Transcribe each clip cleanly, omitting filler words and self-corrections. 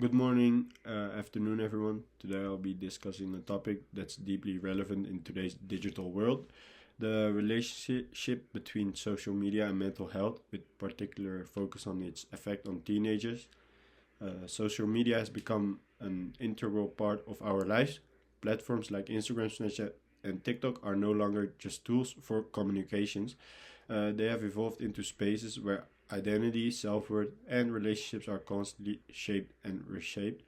Good morning, afternoon, everyone. Today I'll be discussing a topic that's deeply relevant in today's digital world, the relationship between social media and mental health, with particular focus on its effect on teenagers. Social media has become an integral part of our lives. Platforms like Instagram, Snapchat, and TikTok are no longer just tools for communications. They have evolved into spaces where identity, self worth, and relationships are constantly shaped and reshaped.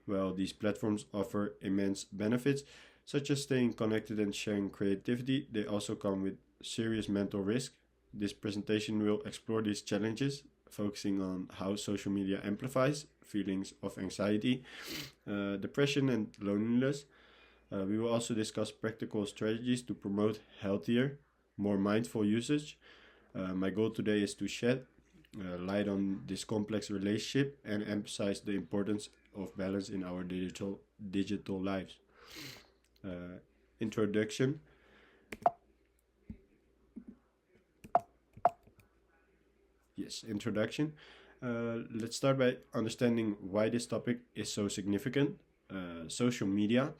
Well, these platforms offer immense benefits, such as staying connected and sharing creativity. They also come with serious mental risk. This presentation will explore these challenges, focusing on how social media amplifies feelings of anxiety, depression, and loneliness. We will also discuss practical strategies to promote healthier, more mindful usage. My goal today is to shed light on this complex relationship and emphasize the importance of balance in our digital lives. Uh, Introduction. Yes, introduction. Let's start by understanding why this topic is so significant. Social media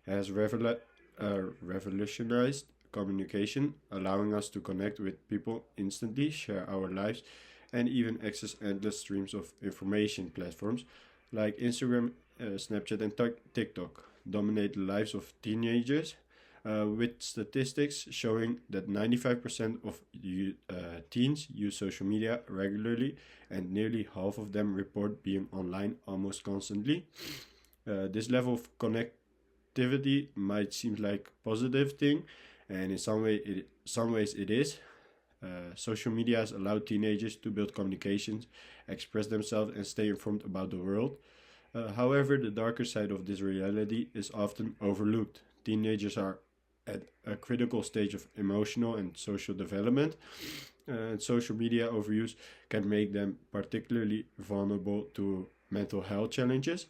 has revolutionized communication, allowing us to connect with people instantly, share our lives, and even access endless streams of information. Platforms like Instagram, Snapchat, and TikTok dominate the lives of teenagers, with statistics showing that 95% of teens use social media regularly, and nearly half of them report being online almost constantly. This level of connectivity might seem like a positive thing, and in some ways it is. Social media has allowed teenagers to build communications, express themselves, and stay informed about the world. However, the darker side of this reality is often overlooked. Teenagers are at a critical stage of emotional and social development, and social media overuse can make them particularly vulnerable to mental health challenges.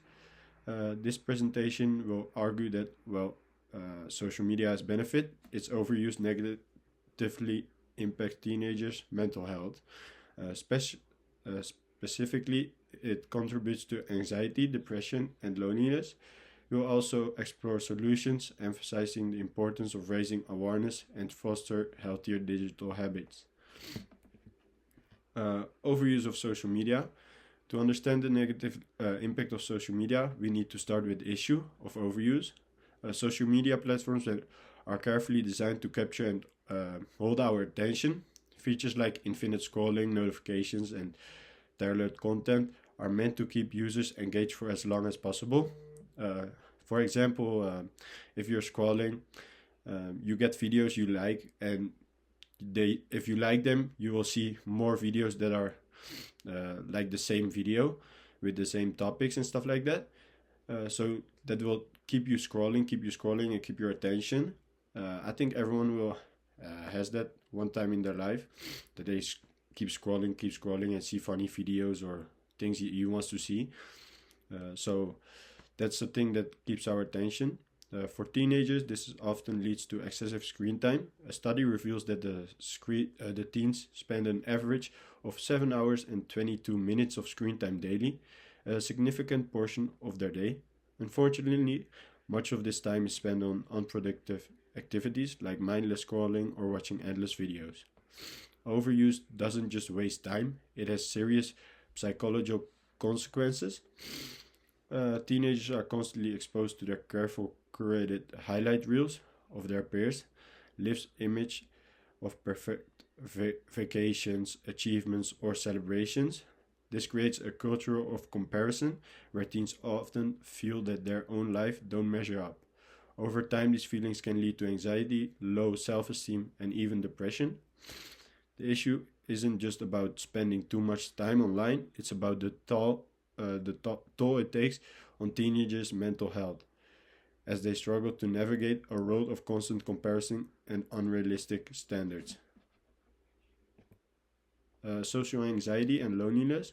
This presentation will argue that, social media has benefit, its overuse negatively impacts teenagers' mental health. Specifically, it contributes to anxiety, depression, and loneliness. We'll also explore solutions, emphasizing the importance of raising awareness and foster healthier digital habits. Overuse of social media. To understand the negative impact of social media, we need to start with the issue of overuse. Social media platforms that are carefully designed to capture and hold our attention. Features like infinite scrolling, notifications, and tailored content are meant to keep users engaged for as long as possible. Uh, for example, if you're scrolling, you get videos you like, and if you like them, you will see more videos that are like the same video with the same topics and stuff like that. So that will keep you scrolling, and keep your attention. I think everyone will has that one time in their life that they keep scrolling, and see funny videos or things you wants to see. So that's the thing that keeps our attention. For teenagers, this often leads to excessive screen time. A study reveals that the teens spend an average of 7 hours and 22 minutes of screen time daily, a significant portion of their day. Unfortunately, much of this time is spent on unproductive activities like mindless scrolling or watching endless videos. Overuse doesn't just waste time, it has serious psychological consequences. Teenagers are constantly exposed to their careful curated highlight reels of their peers, lives image of perfect vacations, achievements, or celebrations. This creates a culture of comparison where teens often feel that their own life don't measure up. Over time, these feelings can lead to anxiety, low self esteem, and even depression. The issue isn't just about spending too much time online, it's about the toll it takes on teenagers' mental health as they struggle to navigate a world of constant comparison and unrealistic standards. Social anxiety and loneliness.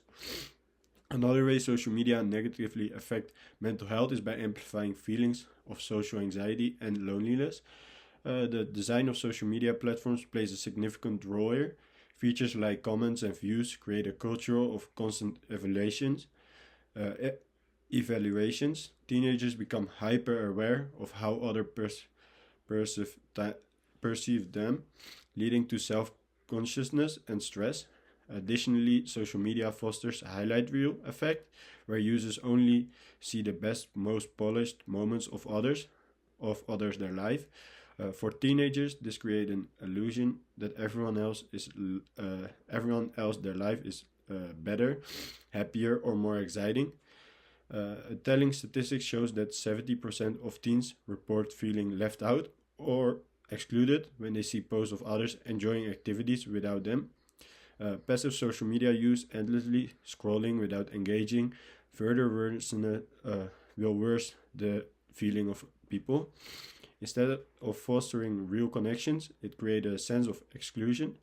Another way social media negatively affect mental health is by amplifying feelings of social anxiety and loneliness. The design of social media platforms plays a significant role here. Features like comments and views create a culture of constant evaluations. evaluations, teenagers become hyper aware of how others perceive, perceive them, leading to self consciousness and stress. Additionally, social media fosters a highlight reel effect, where users only see the best, most polished moments of others their life. For teenagers, this creates an illusion that everyone else their life is better, happier, or more exciting. A telling statistic shows that 70% of teens report feeling left out or excluded when they see posts of others enjoying activities without them. Passive social media use, endlessly scrolling without engaging, will worsen the feeling of people. Instead of fostering real connections, it creates a sense of exclusion.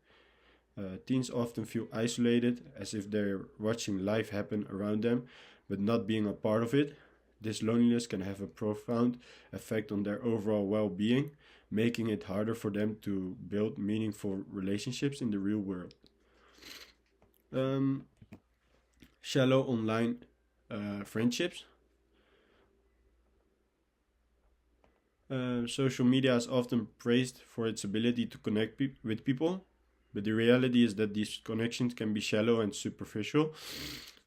Teens often feel isolated, as if they're watching life happen around them, but not being a part of it. This loneliness can have a profound effect on their overall well being, making it harder for them to build meaningful relationships in the real world. Um, Shallow online friendships. Social media is often praised for its ability to connect with people, but the reality is that these connections can be shallow and superficial.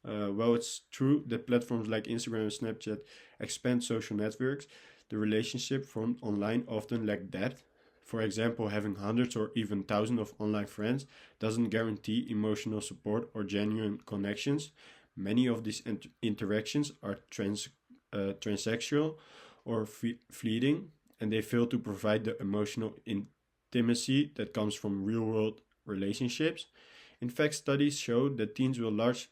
While it's true that platforms like Instagram and Snapchat expand social networks, the relationship formed online often lack depth. For example, having hundreds or even thousands of online friends doesn't guarantee emotional support or genuine connections. Many of these interactions are transactional or fleeting, and they fail to provide the emotional intimacy that comes from real world relationships. In fact, studies show that teens with large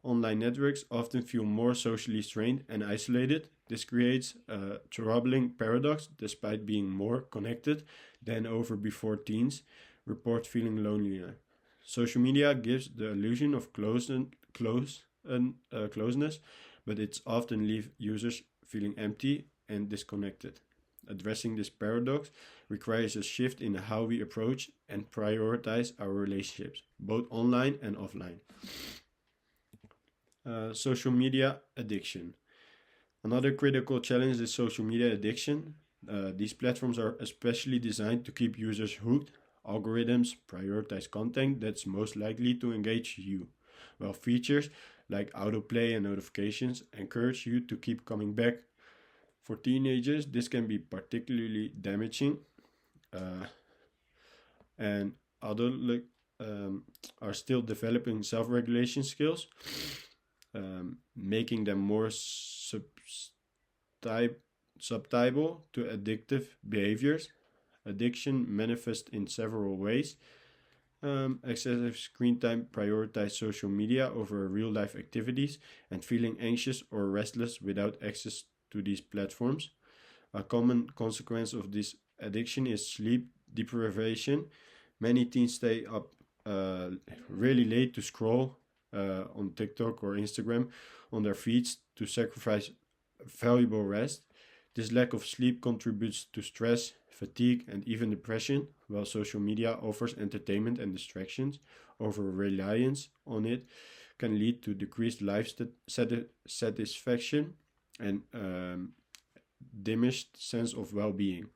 online networks often feel more socially strained and isolated. This creates a troubling paradox. Despite being more connected than ever before, teens report feeling lonelier. Social media gives the illusion of closeness, but it's often leaves users feeling empty and disconnected. Addressing this paradox requires a shift in how we approach and prioritize our relationships, both online and offline. Social media addiction. Another critical challenge is social media addiction. These platforms are especially designed to keep users hooked. Algorithms prioritize content that's most likely to engage you, while features like autoplay and notifications encourage you to keep coming back. For teenagers, this can be particularly damaging, uh, and adults are still developing self regulation skills, making them more susceptible to addictive behaviors. Addiction manifests in several ways. Excessive screen time, prioritize social media over real life activities, and feeling anxious or restless without access to these platforms. A common consequence of this addiction is sleep deprivation. Many teens stay up uh, really late to scroll on TikTok or Instagram on their feeds to sacrifice valuable rest. This lack of sleep contributes to stress, fatigue, and even depression, while social media offers entertainment and distractions. Over reliance on it can lead to decreased life satisfaction and diminished sense of well being.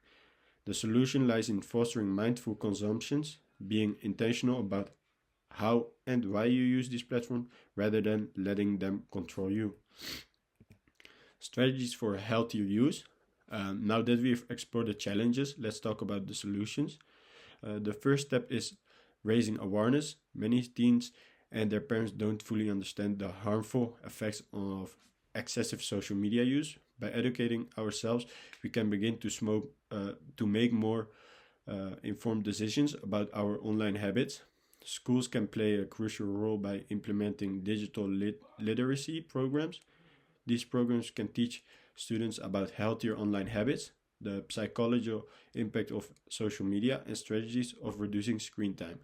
The solution lies in fostering mindful consumptions, being intentional about how and why you use these platforms rather than letting them control you. Strategies for healthier use. Now that we've explored the challenges, let's talk about the solutions. The first step is raising awareness. Many teens and their parents don't fully understand the harmful effects of excessive social media use. By educating ourselves, we can begin to make more informed decisions about our online habits. Schools can play a crucial role by implementing digital literacy programs. These programs can teach students about healthier online habits, the psychological impact of social media, and strategies of reducing screen time.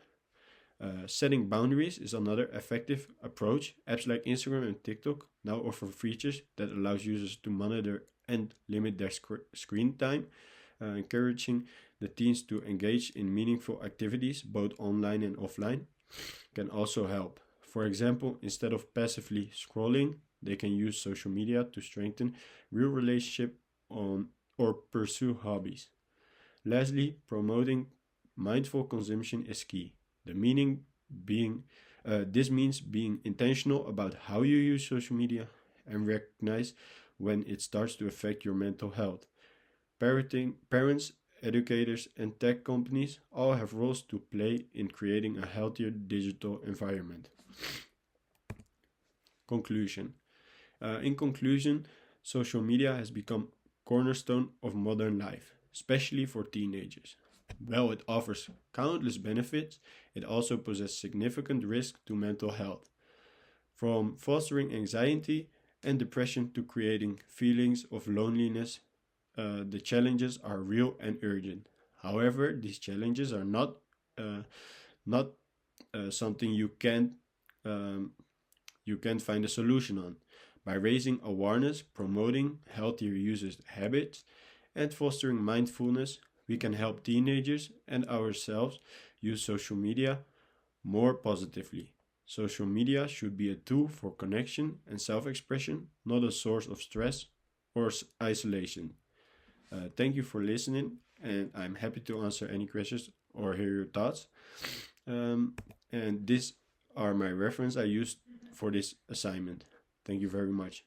Setting boundaries is another effective approach. Apps like Instagram and TikTok now offer features that allows users to monitor and limit their screen time, encouraging the teens to engage in meaningful activities both online and offline can also help. For example, instead of passively scrolling, they can use social media to strengthen real relationship on or pursue hobbies. Lastly, promoting mindful consumption is key. The meaning being this means being intentional about how you use social media and recognize when it starts to affect your mental health. Parents, educators, and tech companies all have roles to play in creating a healthier digital environment. Conclusion. In conclusion, social media has become cornerstone of modern life, especially for teenagers. While it offers countless benefits, it also poses significant risk to mental health, from fostering anxiety and depression to creating feelings of loneliness. The challenges are real and urgent. However, these challenges are uh, not something um, you can't find a solution on. By raising awareness, promoting healthier usage habits, and fostering mindfulness, we can help teenagers and ourselves use social media more positively. Social media should be a tool for connection and self expression, not a source of stress or isolation. Thank you for listening, and I'm happy to answer any questions or hear your thoughts. And these are my reference I used for this assignment. Thank you very much.